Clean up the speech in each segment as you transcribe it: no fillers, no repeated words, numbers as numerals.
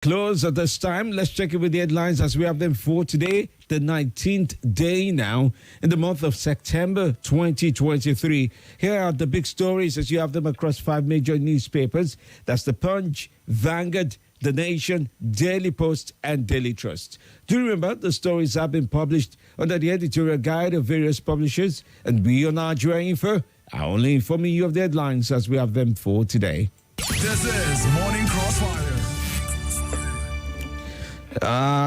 Close at this time. Let's check it with the headlines as we have them for today, the 19th day now in the month of September 2023. Here are the big stories as you have them across 5 major newspapers. That's the Punch, Vanguard, The Nation, Daily Post, and Daily Trust. Do remember the stories have been published under the editorial guide of various publishers, and we on Nigeria Info are only informing you of the headlines as we have them for today. This is Morning Crossfire.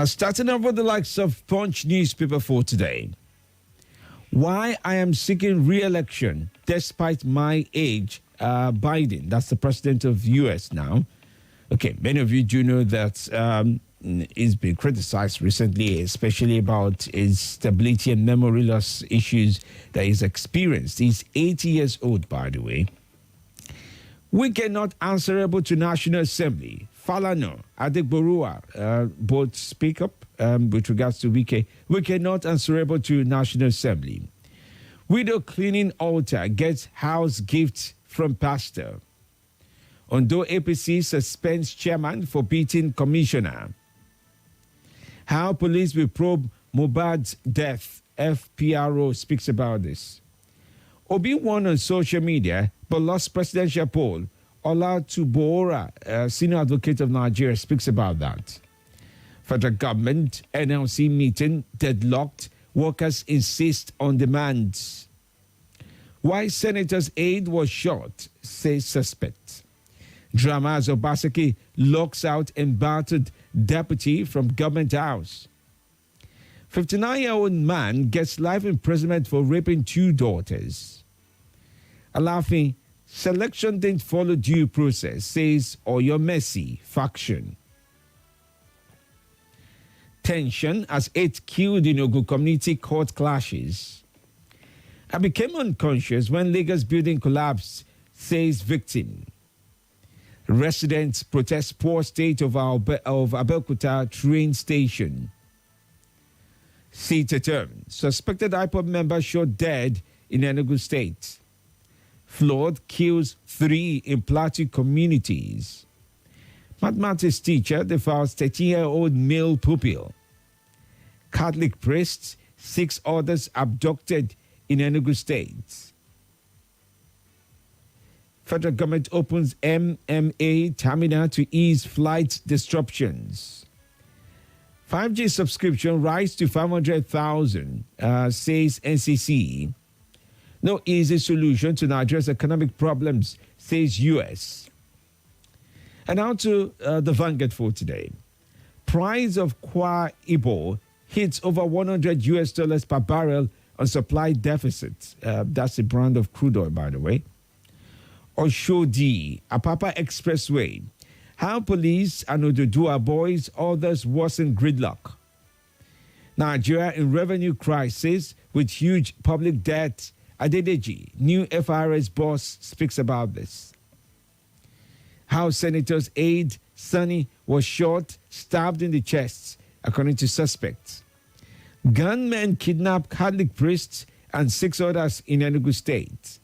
Starting off with the likes of Punch newspaper for today. Why I am seeking re-election despite my age. Biden, that's the president of U.S. now. Okay, many of you do know that he's been criticized recently, especially about his stability and memory loss issues that he's experienced. He's 80 years old, by the way. We cannot answerable to National Assembly. Falana, Adegborua, both speak up with regards to Wike. We cannot answerable to National Assembly. Widow cleaning altar gets house gift from pastor. Ondo APC suspends chairman for beating commissioner. How police will probe Mohbad's death. FPRO speaks about this. Obi won on social media but lost presidential poll. Ola Tubora, senior advocate of Nigeria, speaks about that. Federal government NLC meeting deadlocked. Workers insist on demands. Why senator's aide was shot, says suspect. Dramas of Obaseki locks out embattled deputy from government house. 59-year-old man gets life imprisonment for raping 2 daughters. Alafi, selection didn't follow due process, says Oyo Messi faction. Tension as 8 killed in Ogun community court clashes. I became unconscious when Lagos building collapsed, says victim. Residents protest poor state of Abeokuta train station. Seat term. Suspected IPOB member shot dead in Enugu State. Flood kills 3 in Plateau communities. Mathematics teacher defiles 13-year-old male pupil. Catholic priests, 6 others abducted in Enugu State. Federal government opens MMA terminal to ease flight disruptions. 5G subscription rise to 500,000, says NCC. No easy solution to Nigeria's economic problems, says U.S. And now to the Vanguard for today. Price of Kwa Ibo hits over $100 per barrel on supply deficit. That's the brand of crude oil, by the way. Oshodi, Apapa Expressway. How police and Odudua boys, others worsen gridlock. Nigeria in revenue crisis with huge public debt. Adedeji, new FRS boss, speaks about this. How senator's aide, Sonny, was shot, stabbed in the chest, according to suspects. Gunmen kidnap Catholic priests and 6 others in Enugu State.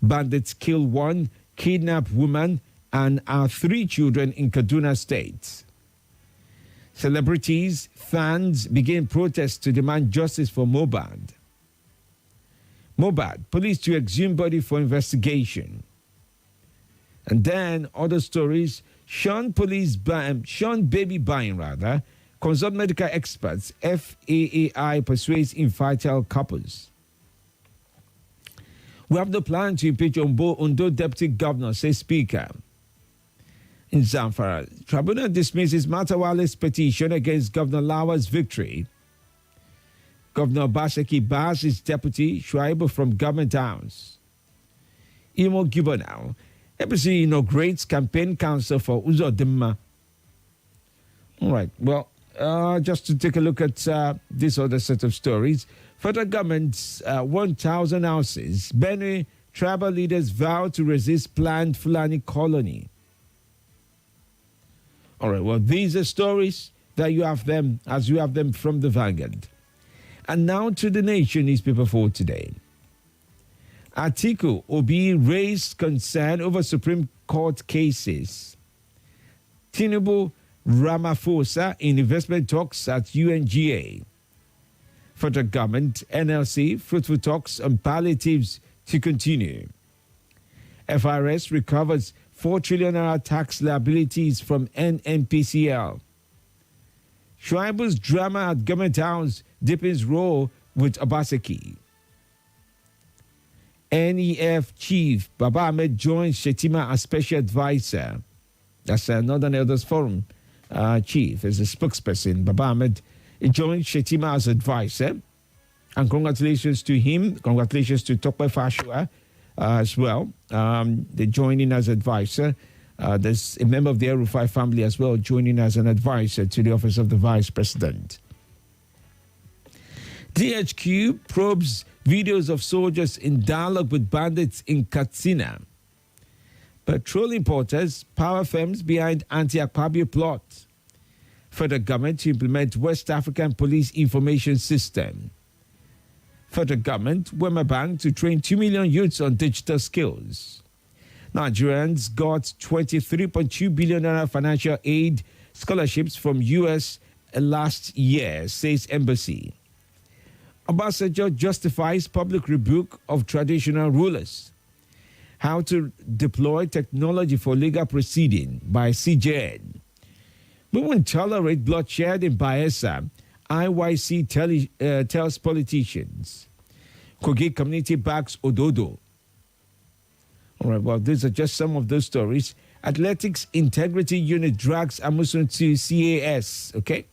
Bandits kill 1, kidnap woman, and our 3 children in Kaduna State. Celebrities, fans begin protests to demand justice for Mohbad. Mohbad, police to exhume body for investigation. And then other stories, Sean baby buying rather, consult medical experts, FAAI persuades infertile couples. We have the plan to impeach Ondo Deputy Governor, says Speaker. In Zamfara, Tribunal dismisses Matawale's petition against Governor Lawa's victory. Governor Baseki bars his deputy, Shuaibu, from government house. Imo Gibo now. APC inaugurates campaign council for Uzo Dimma. All right, well, just to take a look at this other set of stories. Federal government's 1,000 houses. Benue tribal leaders vow to resist planned Fulani colony. All right, well, these are stories that you have them as you have them from the Vanguard. And now to the Nation newspaper for today. Atiku Obi raised concern over Supreme Court cases. Tinubu Ramaphosa in investment talks at UNGA. Federal government, NLC, fruitful talks on palliatives to continue. FRS recovers 4 trillion naira tax liabilities from NNPCL. Shuaibu's drama at Government House deepens role with Obaseki. NEF Chief Baba Ahmed joins Shetima as special advisor. That's Northern Elders Forum Chief, as a spokesperson. Baba Ahmed joined Shetima as advisor. And congratulations to him. Congratulations to Tokwe Fashua as well. They're joining as advisor. There's a member of the El-Rufai family as well joining as an advisor to the office of the vice president. DHQ probes videos of soldiers in dialogue with bandits in Katsina. Petrol importers, power firms behind anti-Akpabio plot. Federal government to implement West African Police Information System. Federal government, Wema Bank to train 2 million youths on digital skills. Nigerians got 23.2 billion naira financial aid scholarships from U.S. last year, says embassy. Obasanjo justifies public rebuke of traditional rulers. How to deploy technology for legal proceeding by CJN. We won't tolerate bloodshed in Bayelsa, IYC tells politicians. Kogi community backs Ododo. All right, well, these are just some of those stories. Athletics Integrity Unit drags Amusun to CAS, okay?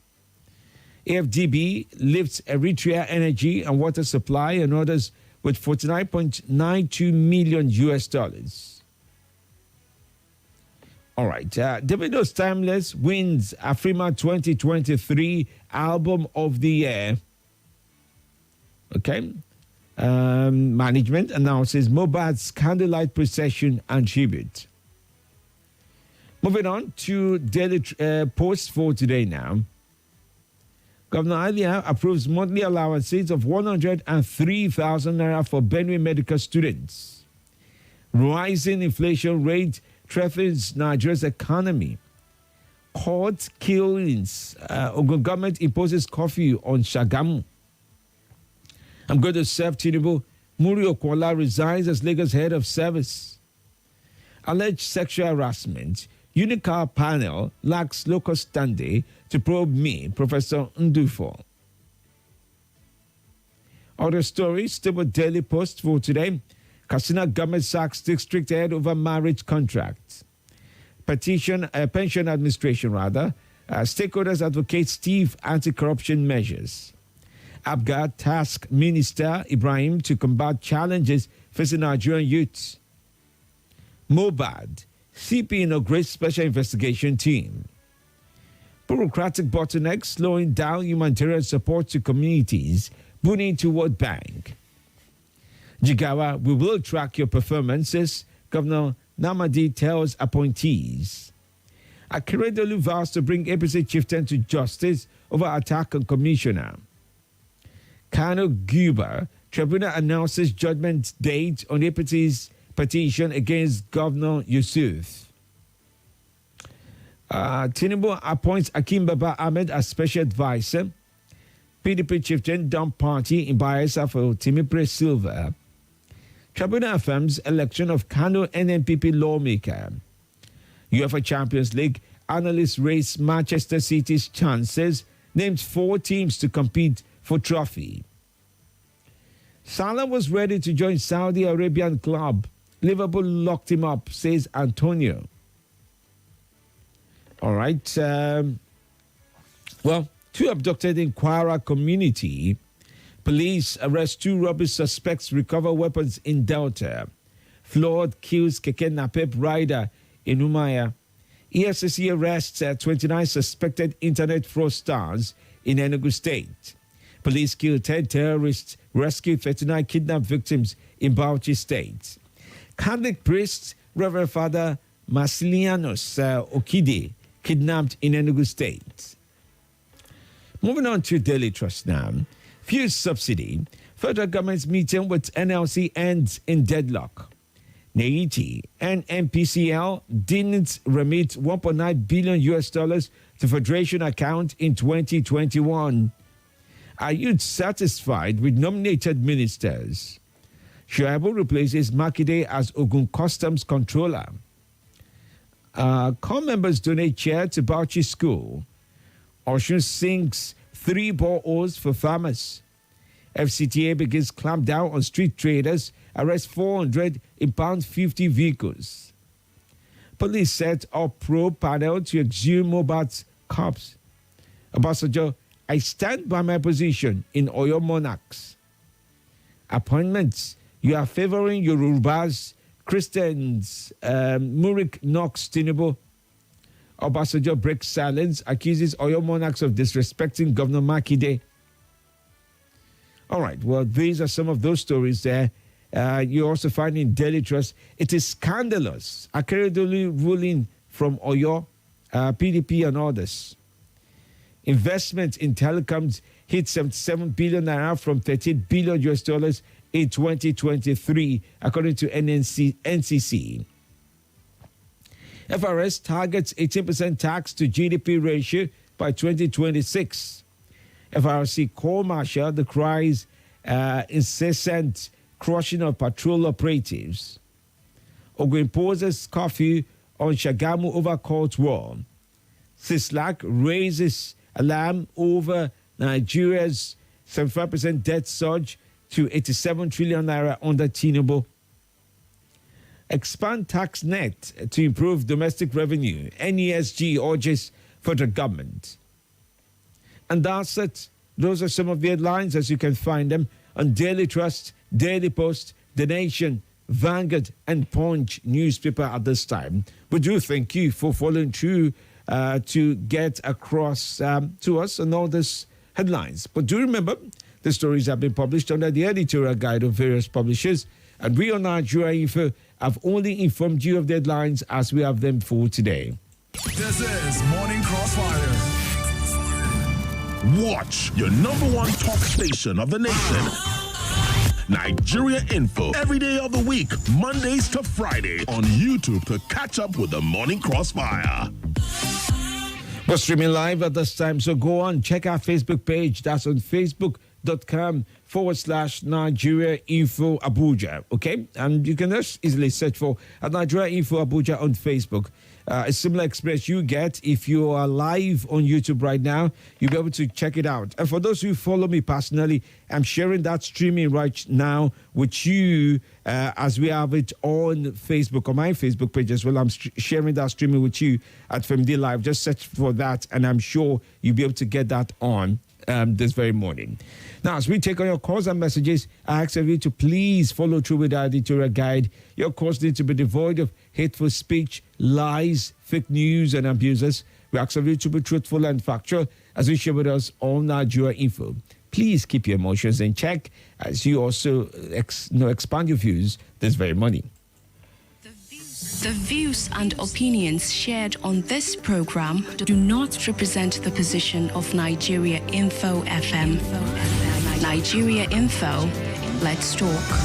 AFDB lifts Eritrea energy and water supply and orders with $49.92 million US. All right, Davido's Timeless wins Afrima 2023 Album of the Year. Okay. Management announces Mobad's candlelight procession and tribute. Moving on to Daily Post for today now. Governor Alia approves monthly allowances of 103,000 naira for Benue medical students. Rising inflation rate threatens Nigeria's economy. Court killings. Ogun government imposes curfew on Shagamu. I'm going to serve Tinubu. Muri Okola resigns as Lagos head of service. Alleged sexual harassment. Unicar panel lacks local standing to probe me, Professor Ndufo. Other stories, Stable Daily Post for today. Katsina government sacks district head over marriage contract. Pension administration, stakeholders advocate stiff anti-corruption measures. ABGA tasked Minister Ibrahim to combat challenges facing Nigerian youths. Mobad, CP inaugurates special investigation team. Bureaucratic bottlenecks slowing down humanitarian support to communities, booming to World Bank. Jigawa, we will track your performances, Governor Namadi tells appointees. Akeredolu vows to bring APC chieftain to justice over attack on commissioner. Kano Guba, tribunal announces judgment date on APC's petition against Governor Yusuf. Tinubu appoints Akim Baba Ahmed as special advisor. PDP chieftain dump party in Bayelsa for Timipre Silva. Tribunal affirms election of Kano NNPP lawmaker. UEFA Champions League analysts raise Manchester City's chances, names 4 teams to compete for trophy. Salah was ready to join Saudi Arabian club. Liverpool locked him up, says Antonio. All right. 2 abducted in Kwara community. Police arrest 2 robbery suspects, recover weapons in Delta. Flood kills Keke Napep rider in Umaya. EFCC arrests 29 suspected internet fraudsters in Enugu State. Police kill 10 terrorists, rescue 39 kidnapped victims in Bauchi State. Catholic priest, Reverend Father Masilianos Okide, kidnapped in Enugu State. Moving on to Daily Trust now. Fuel subsidy. Federal government's meeting with NLC ends in deadlock. Neiti and NPCL didn't remit $1.9 billion to to Federation account in 2021. Are you satisfied with nominated ministers? Shuaibu replaces Makinde as Ogun Customs Controller. Core members donate chair to Bauchi School. Osun sinks 3 boreholes for farmers. FCTA begins clampdown on street traders, arrest 400, impound 50 vehicles. Police set up probe panel to exhume Mobat's corpse. Obasanjo, I stand by my position in Oyo Monarchs. Appointments. You are favoring Yorubas, Christians. Murik knocks Tinubu. Obasanjo breaks silence, accuses Oyo Monarchs of disrespecting Governor Makinde. All right, well, these are some of those stories there. You also find in Daily Trust, it is scandalous. Akeredolu ruling from Oyo, PDP and others. Investment in telecoms hit 77 billion naira from 13 billion US dollars in 2023, according to NCC. FRS targets 18% tax to GDP ratio by 2026. FRC Court-Martial decries incessant crushing of patrol operatives. Ogun imposes curfew on Shagamu over court war. Sislak raises alarm over Nigeria's 75% debt surge to 87 trillion naira under Tinubu. Expand tax net to improve domestic revenue. NESG urges federal government. And that's it. Those are some of the headlines as you can find them on Daily Trust, Daily Post, The Nation, Vanguard, and Punch newspaper at this time. We do thank you for following through to get across to us on all these headlines. But do remember, the stories have been published under the editorial guide of various publishers, and we on Nigeria Info have only informed you of the headlines as we have them for today. This is Morning Crossfire. Watch your number one talk station of the nation. Nigeria Info every day of the week, Mondays to Friday on YouTube to catch up with the Morning Crossfire. We're streaming live at this time, so go on, check our Facebook page. That's on facebook.com/Nigeria Info Abuja. Okay? And you can just easily search for Nigeria Info Abuja on Facebook. A similar experience you get if you are live on YouTube right now. You'll be able to check it out. And for those who follow me personally, I'm sharing that streaming right now with you as we have it on Facebook, on my Facebook page as well. I'm sharing that streaming with you at Femi Live. Just search for that, and I'm sure you'll be able to get that on this very morning. Now, as we take on your calls and messages, I ask of you to please follow through with our editorial guide. Your calls need to be devoid of hateful speech, lies, fake news, and abuses. We ask of you to be truthful and factual as you share with us on Nigeria Info. Please keep your emotions in check as you also expand your views this very morning. The views and opinions shared on this program do not represent the position of Nigeria Info FM. Nigeria Info, let's talk.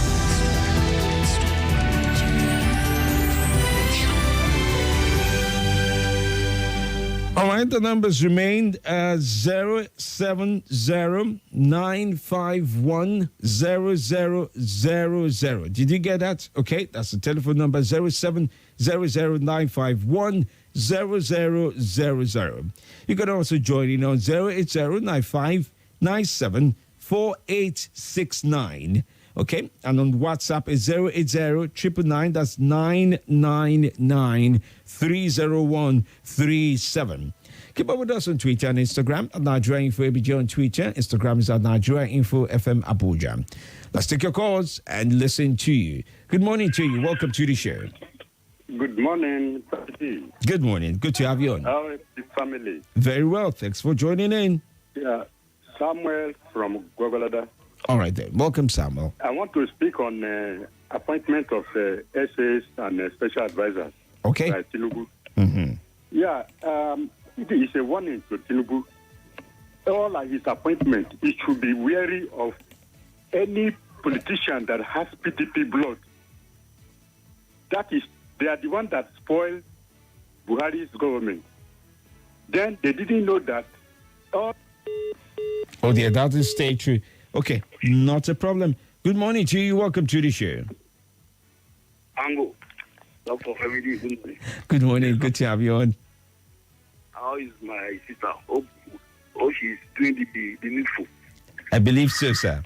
All right, the numbers remained 07009510000. Did you get that? Okay, that's the telephone number 07009510000. You can also join in on 08095974869. Okay, and on WhatsApp is 080-999, that's 999-30137. Keep up with us on Twitter and Instagram at Nigeria Info ABJ on Twitter. Instagram is at Nigeria Info FM Abuja. Let's take your calls and listen to you. Good morning to you. Welcome to the show. Good morning, Patty. Good morning. Good to have you on. How is the family? Very well. Thanks for joining in. Yeah, Samuel from Gwagwalada. All right then. Welcome, Samuel. I want to speak on appointment of SAs and special advisors. Okay. By Tinubu. Mm-hmm. Yeah, it is a warning to Tinubu. All his appointment, he should be wary of any politician that has PDP blood. That is, they are the one that spoiled Buhari's government. Then they didn't know that. Oh dear, that is stay true. Okay, not a problem. Good morning to you. Welcome to the show. Ango. Dr. Femi, good morning. Good morning. Good to have you on. How is my sister? Oh, she's doing the needful. I believe so, sir.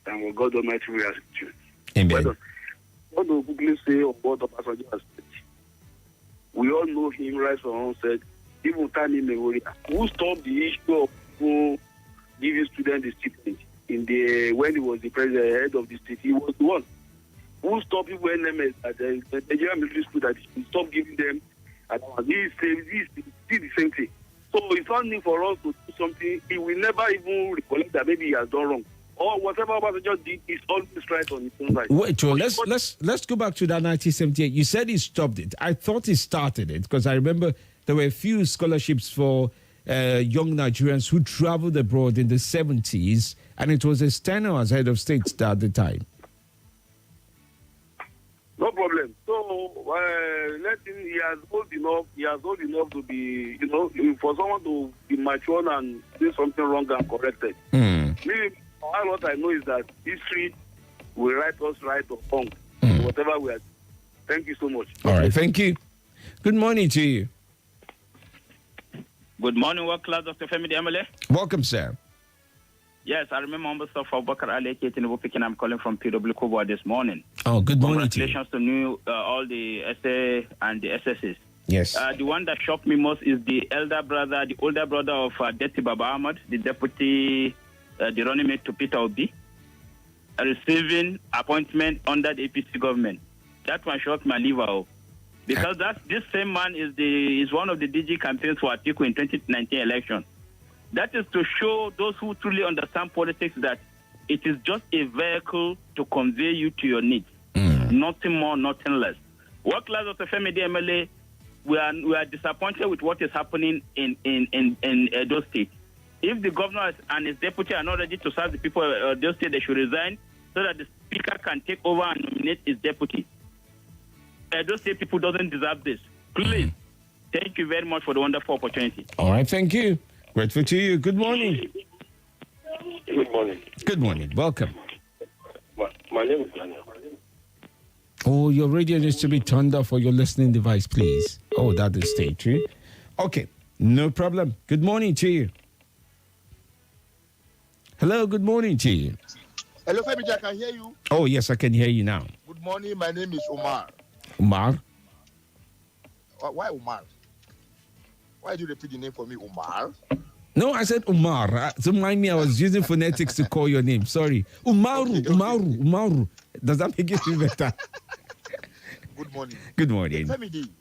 And God Almighty will assist you. Amen. What do people say about the passenger state? We all know him right from onset. Even Tani Memory. Who stopped the issue of who giving students the stipend when he was the president, head of the state? He was the one who stopped people NMS at the Nigerian military school that he stopped giving them. And he did the same thing. So it's not need for us to do something. He will never even recollect that maybe he has done wrong. Or whatever Obasanjo did is always right on his own side. Wait, Joe, let's go back to that 1978. You said he stopped it. I thought he started it because I remember there were a few scholarships for young Nigerians who traveled abroad in the 70s, and it was a Steno as head of state at the time. No problem. So he has old enough. He has old enough to be, for someone to be mature and do something wrong and corrected. Me, what I know is that history will write us right or wrong, whatever we are. Thank you so much. All right, thank you. Good morning to you. Good morning, work class, Dr. Femi Demele. Welcome, sir. Yes, I remember Mustafa Bakar Ali Ketin. I'm calling from PW Kobo this morning. Oh, good morning to you. Congratulations to all the SA and the SSs. Yes. The one that shocked me most is the older brother of Deti Baba Ahmad, the deputy, the running mate to Peter Obi, receiving appointment under the APC government. That one shocked my liver. Because this same man is one of the DG campaigns for Atiku in 2019 election. That is to show those who truly understand politics that it is just a vehicle to convey you to your needs. Nothing more, nothing less. Work class of the Femi DMLA, we are disappointed with what is happening in Edo State. If the governor and his deputy are not ready to serve the people of Edo State, they should resign so that the speaker can take over and nominate his deputy. Edo State people doesn't deserve this. Please, thank you very much for the wonderful opportunity. All right, thank you. Grateful to you. Good morning. Good morning. Good morning. Welcome. My name is Daniel. Oh, your radio needs to be turned off for your listening device, please. Oh, that is stay true. Okay, no problem. Good morning to you. Hello, good morning to you. Hello, Femi, I can hear you. Oh, yes, I can hear you now. Good morning, my name is Omar. Umar? Why Omar? Why do you repeat the name for me, Omar? No, I said Umar. Don't mind me, I was using phonetics to call your name. Sorry. Umaru, okay. Umaru. Does that make it feel better? Good morning. Good morning. Femi D.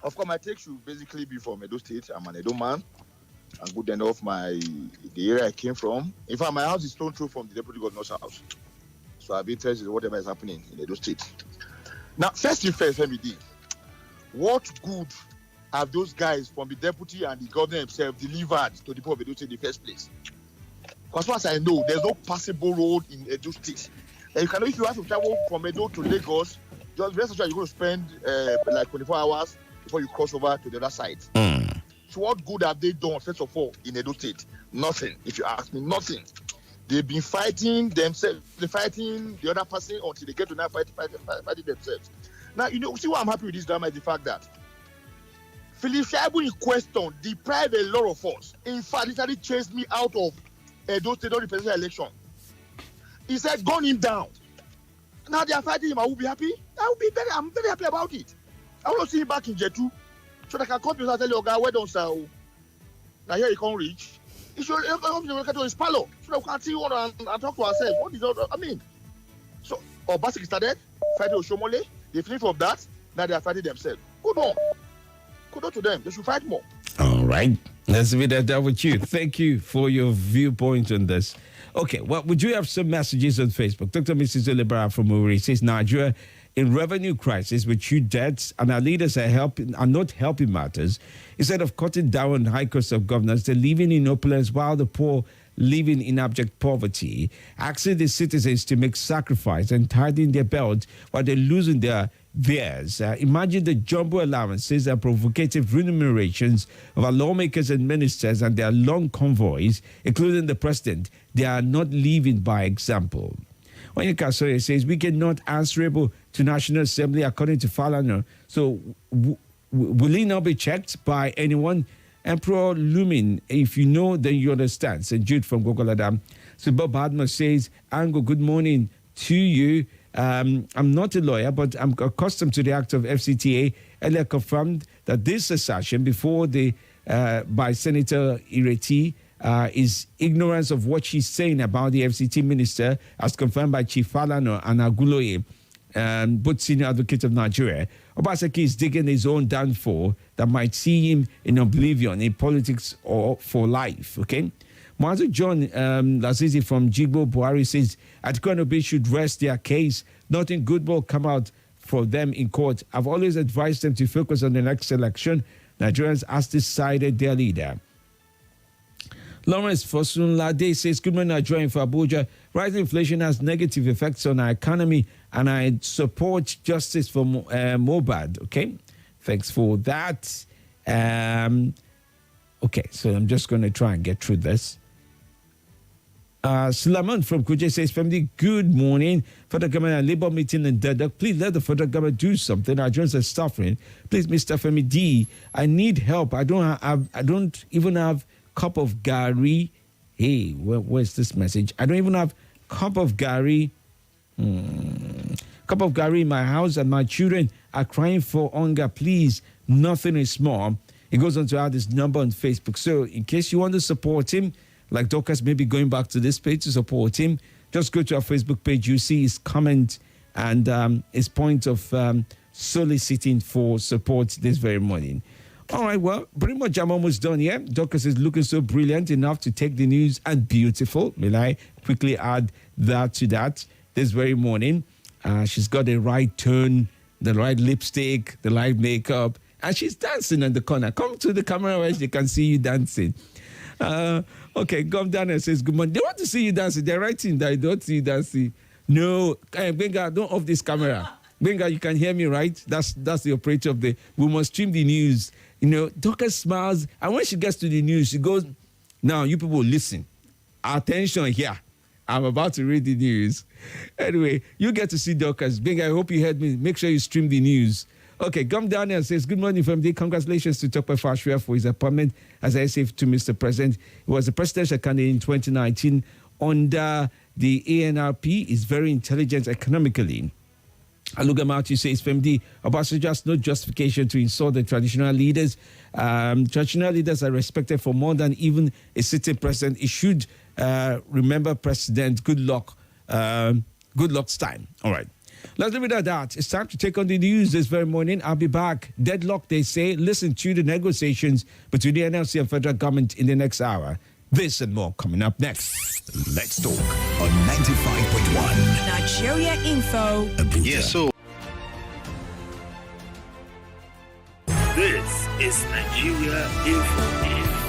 Of course, my take should basically be from Edo State. I'm an Edo man. And good enough, the area I came from. In fact, my house is stone throw from the deputy governor's house. So I've been interested in whatever is happening in Edo State. Now, first thing first, Femi D. What good have those guys from the deputy and the governor himself delivered to the people of Edo State in the first place? Because as far as I know, there's no passable road in Edo State. And if you have to travel from Edo to Lagos, just rest assured you're going to spend like 24 hours before you cross over to the other side. So what good have they done, first of all, in Edo State? Nothing. If you ask me, nothing. They've been fighting themselves, fighting the other person until they get to now fighting themselves. Now, see why I'm happy with this drama is the fact that Philip Shaibu in question deprived a lot of us. In fact, he started chased me out of Edo State on the presidential election. He said, gun him down. Now they are fighting him. I will be happy. I'm very happy about it. I want to see him back in Jetu. So that I can come to and tell you, okay, where don't sir? Now here he can't reach. He should come to his parlor so that we can see one and talk to ourselves. What is that? I mean, so Obaseki started fighting Oshomole. They finished from that. Now they are fighting themselves. Good on to them. They should fight more. All right. Let's be that with you. Thank you for your viewpoint on this. Okay, well, would you have some messages on Facebook? Dr. Mrs. Olibara from Uri says Nigeria in revenue crisis with huge debts, and our leaders are not helping matters. Instead of cutting down on high cost of governance, they're living in opulence while the poor living in abject poverty, asking the citizens to make sacrifice and tighten their belt while they're losing their theirs. Imagine the jumbo allowances and provocative remunerations of our lawmakers and ministers and their long convoys, including the president. They are not living by example. Onyeka Soye says, we cannot answerable to National Assembly according to Falana. So will he not be checked by anyone? Emperor Lumin, if you know, then you understand. St. Jude from Gogoladam. So Bob Hadma says, Ango, good morning to you. I'm not a lawyer, but I'm accustomed to the act of FCTA. Earlier confirmed that this assertion before by Senator Ireti is ignorance of what she's saying about the FCT minister, as confirmed by Chief Falano and Aguloye, both senior advocates of Nigeria. Obaseki is digging his own downfall that might see him in oblivion in politics or for life, okay? Mazu John Lazizi from Jigbo Buhari says, Atiku should rest their case. Nothing good will come out for them in court. I've always advised them to focus on the next election. Nigerians has decided their leader. Lawrence Fosunlade says, good morning, Nigeria for Abuja. Rising inflation has negative effects on our economy, and I support justice for Mobad. Okay, thanks for that. Okay, so I'm just going to try and get through this. Sulaiman from Kuje says, family, good morning. Federal government and labor meeting in Dedek. Please let the federal government do something. Nigerians are suffering. Please, Mr. Femi D, I need help. I don't even have cup of gari. Hey, where's this message? I don't even have cup of gari. Cup of gari in my house, and my children are crying for hunger. Please, nothing is small. He goes on to add his number on Facebook. So in case you want to support him, like Dorcas may be going back to this page to support him, just go to our Facebook page. You see his comment and his point of soliciting for support this very morning. All right, well, pretty much I'm almost done here. Dorcas is looking so brilliant enough to take the news and beautiful. May I quickly add that to that this very morning? She's got the right tone, the right lipstick, the right makeup, and she's dancing in the corner. Come to the camera where they can see you dancing. Okay, Gum Daniel says, good morning. They want to see you dancing. They're writing that they don't see you dancing. No, Benga, don't off this camera. Benga, you can hear me, right? That's the operator of the... We must stream the news. You know, Dorcas smiles, and when she gets to the news, she goes, now, you people listen. Attention here. I'm about to read the news. Anyway, you get to see Dorcas. Benga, I hope you heard me. Make sure you stream the news. Okay, Gum Daniel says, good morning from the congratulations to Tope Fashria for his appointment as I say to Mr. President. He was the presidential candidate in 2019 under the ANRP. Is very intelligent economically. Alugamati says, FMD, Obasanjo has no justification to insult the traditional leaders. Traditional leaders are respected for more than even a sitting president. He should remember President Goodluck's time. All right. Let's leave it at that. It's time to take on the news this very morning. I'll be back. Deadlock, they say. Listen to the negotiations between the NLC and federal government in the next hour. This and more coming up next. Let's talk on 95.1 Nigeria Info. Abuja. Yes, so this is Nigeria Info.